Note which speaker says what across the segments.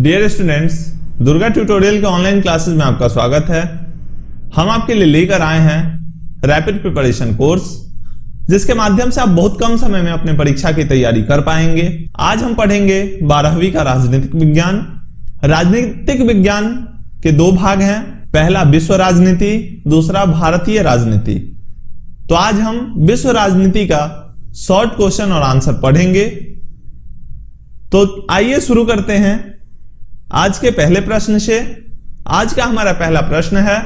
Speaker 1: Dear students, Durga tutorial के online classes में आपका स्वागत है। हम आपके लिए लेकर आए हैं रैपिड प्रिपरेशन कोर्स, जिसके माध्यम से आप बहुत कम समय में अपने परीक्षा की तैयारी कर पाएंगे। आज हम पढ़ेंगे 12वीं का राजनीतिक विज्ञान। राजनीतिक विज्ञान के दो भाग हैं, पहला विश्व राजनीति, दूसरा भारतीय राजनीति। तो आज हम विश्व राजनीति का शॉर्ट क्वेश्चन और आंसर पढ़ेंगे। तो आइए शुरू करते हैं आज के पहले प्रश्न से। आज का हमारा पहला प्रश्न है,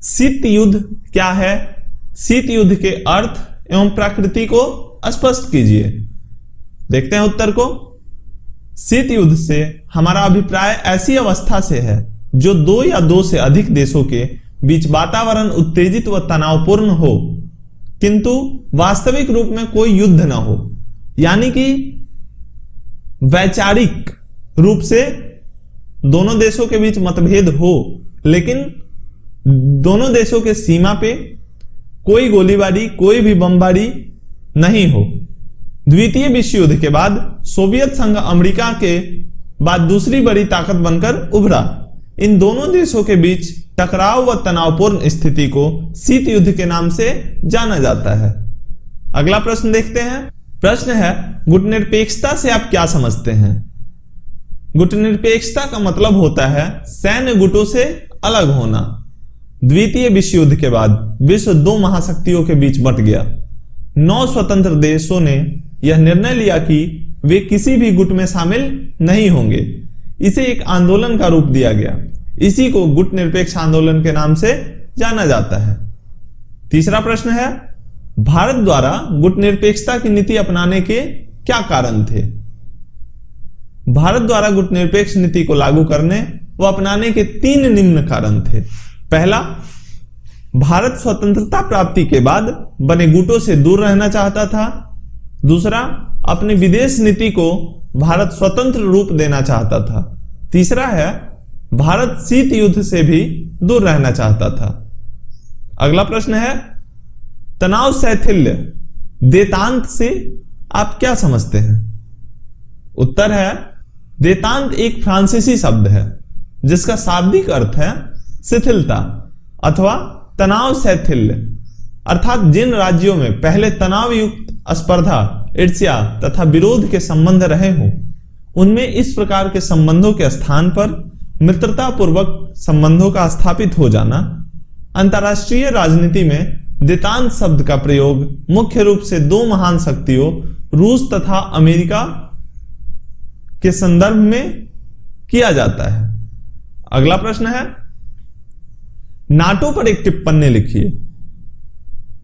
Speaker 1: शीत युद्ध क्या है? शीत युद्ध के अर्थ एवं प्रकृति को स्पष्ट कीजिए। देखते हैं उत्तर को। शीत युद्ध से हमारा अभिप्राय ऐसी अवस्था से है जो दो या दो से अधिक देशों के बीच वातावरण उत्तेजित व तनावपूर्ण हो, किंतु वास्तविक रूप में कोई युद्ध न हो, यानी कि वैचारिक रूप से दोनों देशों के बीच मतभेद हो, लेकिन दोनों देशों के सीमा पे कोई गोलीबारी, कोई भी बमबारी नहीं हो। द्वितीय विश्व युद्ध के बाद सोवियत संघ अमेरिका के बाद दूसरी बड़ी ताकत बनकर उभरा। इन दोनों देशों के बीच टकराव व तनावपूर्ण स्थिति को शीत युद्ध के नाम से जाना जाता है। अगला प्रश्न देखते हैं। प्रश्न है, गुटनिरपेक्षता से आप क्या समझते हैं? गुटनिरपेक्षता का मतलब होता है सैन्य गुटों से अलग होना। द्वितीय विश्व युद्ध के बाद विश्व दो महाशक्तियों के बीच बंट गया। 9 स्वतंत्र देशों ने यह निर्णय लिया कि वे किसी भी गुट में शामिल नहीं होंगे। इसे एक आंदोलन का रूप दिया गया। इसी को गुटनिरपेक्ष आंदोलन के नाम से जाना जाता है। तीसरा प्रश्न है, भारत द्वारा गुटनिरपेक्षता की नीति अपनाने के क्या कारण थे? भारत द्वारा गुटनिरपेक्ष नीति को लागू करने व अपनाने के 3 निम्न कारण थे। पहला, भारत स्वतंत्रता प्राप्ति के बाद बने गुटों से दूर रहना चाहता था। दूसरा, अपनी विदेश नीति को भारत स्वतंत्र रूप देना चाहता था। तीसरा है, भारत शीत युद्ध से भी दूर रहना चाहता था। अगला प्रश्न है, तनाव शैथिल्य देतांत से आप क्या समझते हैं? उत्तर है, देतांत एक फ्रांसीसी शब्द है जिसका शाब्दिक अर्थ है शिथिलता अथवा तनाव शैथिल्य, अर्थात जिन राज्यों में पहले तनाव युक्त स्पर्धा, ईर्ष्या तथा विरोध के संबंध रहे हों, उनमें इस प्रकार के संबंधों के स्थान पर मित्रतापूर्वक संबंधों का स्थापित हो जाना। अंतर्राष्ट्रीय राजनीति में देतांत शब्द का प्रयोग मुख्य रूप से दो महान शक्तियों रूस तथा अमेरिका के संदर्भ में किया जाता है। अगला प्रश्न है, नाटो पर एक टिप्पणी लिखिए।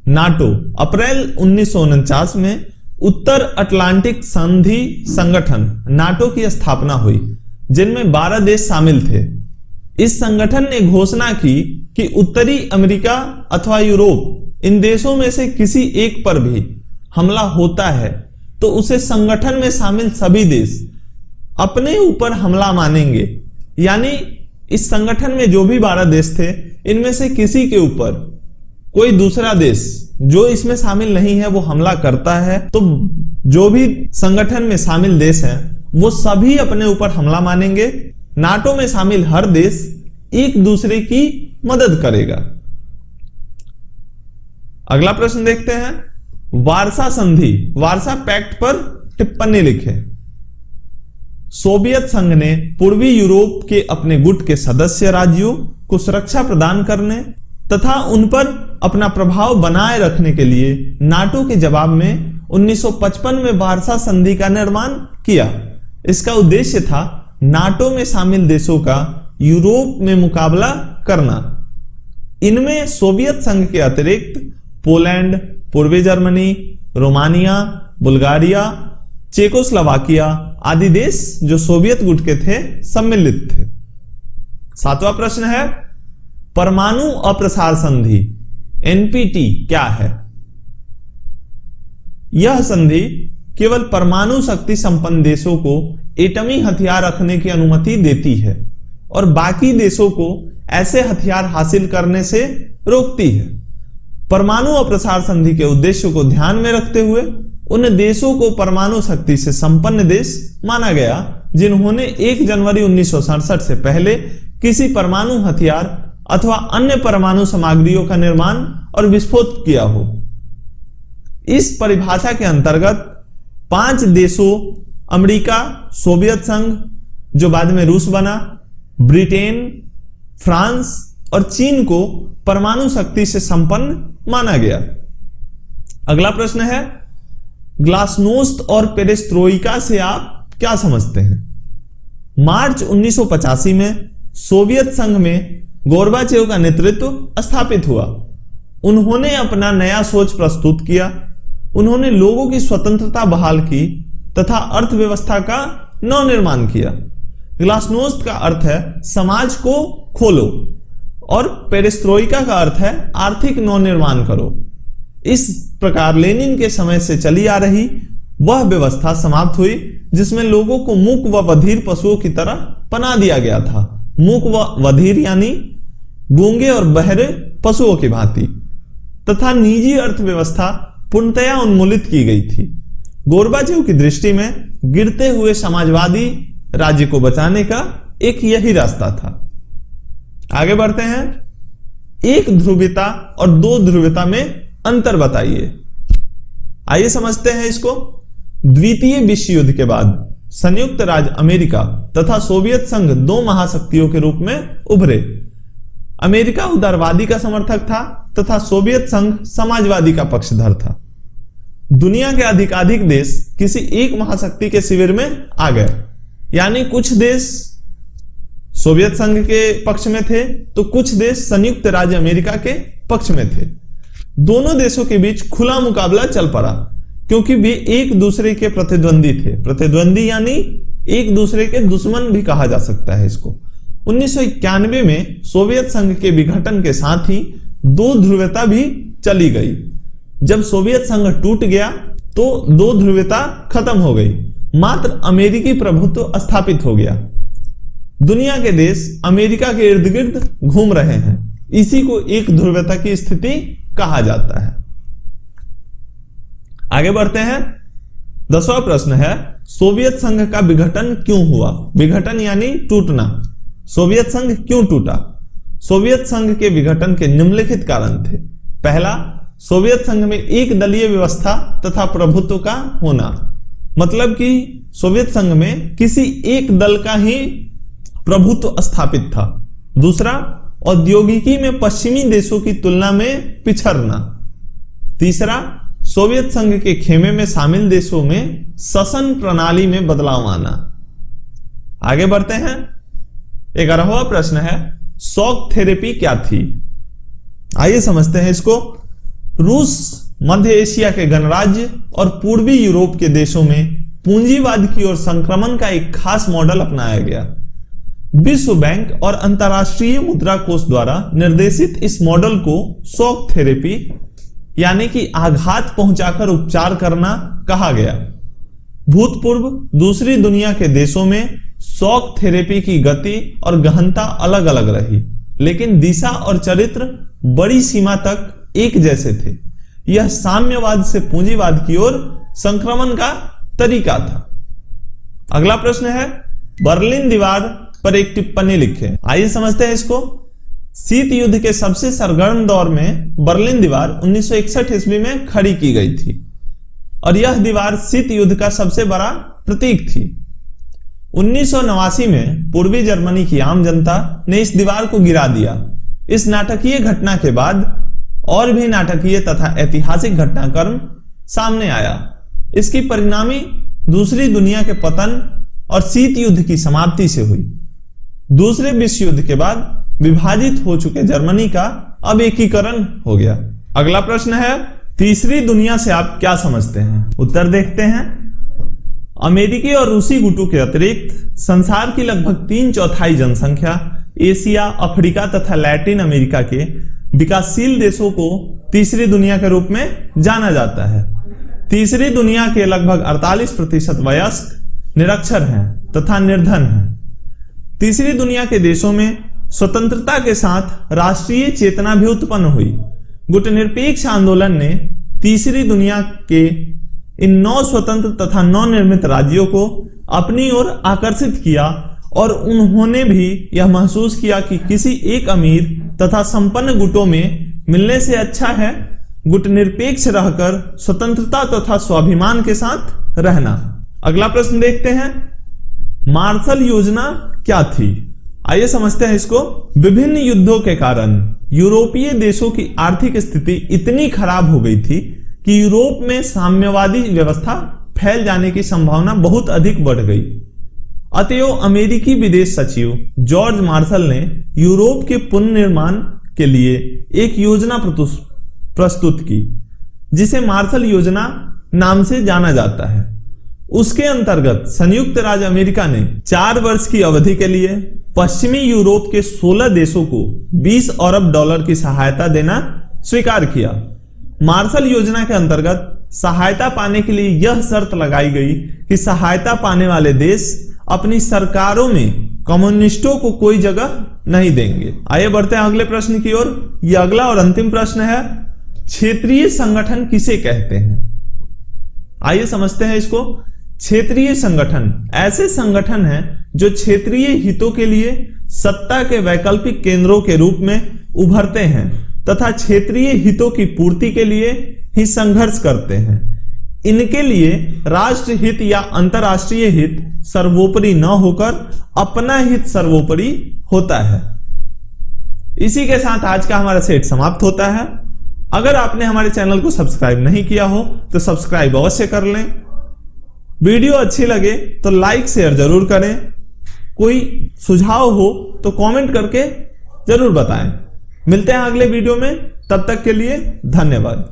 Speaker 1: नाटो अप्रैल 1949 में उत्तर अटलांटिक संधि संगठन नाटो की स्थापना हुई, जिनमें 12 देश शामिल थे। इस संगठन ने घोषणा की कि उत्तरी अमेरिका अथवा यूरोप, इन देशों में से किसी एक पर भी हमला होता है तो उसे संगठन में शामिल सभी देश अपने ऊपर हमला मानेंगे। यानी इस संगठन में जो भी 12 देश थे, इनमें से किसी के ऊपर कोई दूसरा देश जो इसमें शामिल नहीं है वो हमला करता है तो जो भी संगठन में शामिल देश हैं वो सभी अपने ऊपर हमला मानेंगे। नाटो में शामिल हर देश एक दूसरे की मदद करेगा। अगला प्रश्न देखते हैं, वार्सा संधि, वार्सा पैक्ट पर टिप्पणी लिखे। सोवियत संघ ने पूर्वी यूरोप के अपने गुट के सदस्य राज्यों को सुरक्षा प्रदान करने तथा उन पर अपना प्रभाव बनाए रखने के लिए नाटो के जवाब में 1955 में वार्सा संधि का निर्माण किया। इसका उद्देश्य था नाटो में शामिल देशों का यूरोप में मुकाबला करना। इनमें सोवियत संघ के अतिरिक्त पोलैंड, पूर्वी जर्मनी, रोमानिया, बुल्गारिया, चेकोस्लोवाकिया आदि देश जो सोवियत गुट के थे सम्मिलित थे। 7वां प्रश्न है, परमाणु अप्रसार संधि एनपीटी क्या है? यह संधि केवल परमाणु शक्ति संपन्न देशों को एटमी हथियार रखने की अनुमति देती है और बाकी देशों को ऐसे हथियार हासिल करने से रोकती है। परमाणु अप्रसार संधि के उद्देश्य को ध्यान में रखते हुए उन देशों को परमाणु शक्ति से संपन्न देश माना गया जिन्होंने 1 जनवरी 1967 से पहले किसी परमाणु हथियार अथवा अन्य परमाणु सामग्रियों का निर्माण और विस्फोट किया हो। इस परिभाषा के अंतर्गत 5 देशों अमेरिका, सोवियत संघ जो बाद में रूस बना, ब्रिटेन, फ्रांस और चीन को परमाणु शक्ति से संपन्न माना गया। अगला प्रश्न है, ग्लासनोस्त और पेरेस्ट्रोइका से आप क्या समझते हैं? मार्च 1985 में सोवियत संघ में गोर्बाचेव का नेतृत्व स्थापित हुआ। उन्होंने अपना नया सोच प्रस्तुत किया। उन्होंने लोगों की स्वतंत्रता बहाल की तथा अर्थव्यवस्था का नवनिर्माण किया। ग्लासनोस्त का अर्थ है समाज को खोलो और पेरेस्ट्रोइका का अर्थ है आर्थिक नवनिर्माण करो। इस प्रकार लेनिन के समय से चली आ रही वह व्यवस्था समाप्त हुई जिसमें लोगों को मूक व बधिर पशुओं की तरह बना दिया गया था। मूक व बधिर यानी गूंगे और बहरे पशुओं की भांति, तथा निजी अर्थव्यवस्था पूर्णतया उन्मूलित की गई थी। गोर्बाचेव की दृष्टि में गिरते हुए समाजवादी राज्य को बचाने का एक यही रास्ता था। आगे बढ़ते हैं, एक ध्रुवीयता और 2 ध्रुवीयता में अंतर बताइए। आइए समझते हैं इसको। द्वितीय विश्व युद्ध के बाद संयुक्त राज्य अमेरिका तथा सोवियत संघ 2 महाशक्तियों के रूप में उभरे। अमेरिका उदारवादी का समर्थक था तथा सोवियत संघ समाजवादी का पक्षधर था। दुनिया के अधिकाधिक देश किसी एक महाशक्ति के शिविर में आ गए, यानी कुछ देश सोवियत संघ के पक्ष में थे तो कुछ देश संयुक्त राज्य अमेरिका के पक्ष में थे। दोनों देशों के बीच खुला मुकाबला चल पड़ा क्योंकि वे एक दूसरे के प्रतिद्वंदी थे। प्रतिद्वंदी यानी एक दूसरे के दुश्मन भी कहा जा सकता है इसको। 1991 में सोवियत संघ के विघटन के साथ ही 2 ध्रुवीयता भी चली गई। जब सोवियत संघ टूट गया तो 2 ध्रुवीयता खत्म हो गई, मात्र अमेरिकी प्रभुत्व स्थापित हो गया। दुनिया के देश अमेरिका के इर्द गिर्द घूम रहे हैं। इसी को एक ध्रुवीयता की स्थिति कहा जाता है। आगे बढ़ते हैं। 10वां प्रश्न है, सोवियत संघ का विघटन क्यों हुआ? विघटन यानी टूटना। सोवियत संघ क्यों टूटा? सोवियत संघ के विघटन के निम्नलिखित कारण थे। पहला, सोवियत संघ में एक दलीय व्यवस्था तथा प्रभुत्व का होना, मतलब कि सोवियत संघ में किसी एक दल का ही प्रभुत्व स्थापित था। दूसरा, औद्योगिकी में पश्चिमी देशों की तुलना में पिछड़ना। तीसरा, सोवियत संघ के खेमे में शामिल देशों में शासन प्रणाली में बदलाव आना। आगे बढ़ते हैं। 11वां प्रश्न है, शॉक थेरेपी क्या थी? आइए समझते हैं इसको। रूस, मध्य एशिया के गणराज्य और पूर्वी यूरोप के देशों में पूंजीवाद की ओर संक्रमण का एक खास मॉडल अपनाया गया। विश्व बैंक और अंतर्राष्ट्रीय मुद्रा कोष द्वारा निर्देशित इस मॉडल को शॉक थेरेपी यानी कि आघात पहुंचाकर उपचार करना कहा गया। भूतपूर्व दूसरी दुनिया के देशों में शॉक थेरेपी की गति और गहनता अलग अलग रही, लेकिन दिशा और चरित्र बड़ी सीमा तक एक जैसे थे। यह साम्यवाद से पूंजीवाद की ओर संक्रमण का तरीका था। अगला प्रश्न है, बर्लिन दीवार पर एक टिप्पणी लिखें। आइए समझते हैं इसको। शीत युद्ध के सबसे सरगर्म दौर में बर्लिन दीवार 1961 ईस्वी में खड़ी की गई थी और यह दीवार शीत युद्ध का सबसे बड़ा प्रतीक थी। 1989 में पूर्वी जर्मनी की आम जनता ने इस दीवार को गिरा दिया। इस नाटकीय घटना के बाद और भी नाटकीय तथा ऐतिहासिक घटनाक्रम सामने आया। इसकी परिणामी दूसरी दुनिया के पतन और शीत युद्ध की समाप्ति से हुई। दूसरे विश्व युद्ध के बाद विभाजित हो चुके जर्मनी का अब एकीकरण हो गया। अगला प्रश्न है, तीसरी दुनिया से आप क्या समझते हैं? उत्तर देखते हैं। अमेरिकी और रूसी गुटों के अतिरिक्त संसार की लगभग 3/4 जनसंख्या एशिया, अफ्रीका तथा लैटिन अमेरिका के विकासशील देशों को तीसरी दुनिया के रूप में जाना जाता है। तीसरी दुनिया के लगभग 48% वयस्क निरक्षर हैं तथा निर्धन हैं। तीसरी दुनिया के देशों में स्वतंत्रता के साथ राष्ट्रीय चेतना भी उत्पन्न हुई। गुटनिरपेक्ष आंदोलन ने तीसरी दुनिया के इन 9 स्वतंत्र तथा नवनिर्मित राज्यों को अपनी ओर आकर्षित किया और उन्होंने भी यह महसूस किया कि किसी एक अमीर तथा संपन्न गुटों में मिलने से अच्छा है गुट निरपेक्ष रहकर स्वतंत्रता तथा स्वाभिमान के साथ रहना। अगला प्रश्न देखते हैं, मार्शल योजना क्या थी? आइए समझते हैं इसको। विभिन्न युद्धों के कारण यूरोपीय देशों की आर्थिक स्थिति इतनी खराब हो गई थी कि यूरोप में साम्यवादी व्यवस्था फैल जाने की संभावना बहुत अधिक बढ़ गई। अतएव अमेरिकी विदेश सचिव जॉर्ज मार्शल ने यूरोप के पुनर्निर्माण के लिए एक योजना प्रस्तुत की जिसे मार्शल योजना नाम से जाना जाता है। उसके अंतर्गत संयुक्त राज्य अमेरिका ने 4 वर्ष की अवधि के लिए पश्चिमी यूरोप के 16 देशों को 20 अरब डॉलर की सहायता देना स्वीकार किया। मार्शल योजना के अंतर्गत सहायता पाने के लिए यह शर्त लगाई गई कि सहायता पाने वाले देश अपनी सरकारों में कम्युनिस्टों को कोई जगह नहीं देंगे। आइए बढ़ते हैं अगले प्रश्न की ओर। यह अगला और अंतिम प्रश्न है, क्षेत्रीय संगठन किसे कहते हैं? आइए समझते हैं इसको। क्षेत्रीय संगठन ऐसे संगठन हैं जो क्षेत्रीय हितों के लिए सत्ता के वैकल्पिक केंद्रों के रूप में उभरते हैं तथा क्षेत्रीय हितों की पूर्ति के लिए ही संघर्ष करते हैं। इनके लिए राष्ट्र हित या अंतरराष्ट्रीय हित सर्वोपरि न होकर अपना हित सर्वोपरि होता है। इसी के साथ आज का हमारा सेट समाप्त होता है। अगर आपने हमारे चैनल को सब्सक्राइब नहीं किया हो तो सब्सक्राइब अवश्य कर लें। वीडियो अच्छी लगे तो लाइक शेयर जरूर करें। कोई सुझाव हो तो कमेंट करके जरूर बताएं। मिलते हैं अगले वीडियो में, तब तक के लिए धन्यवाद।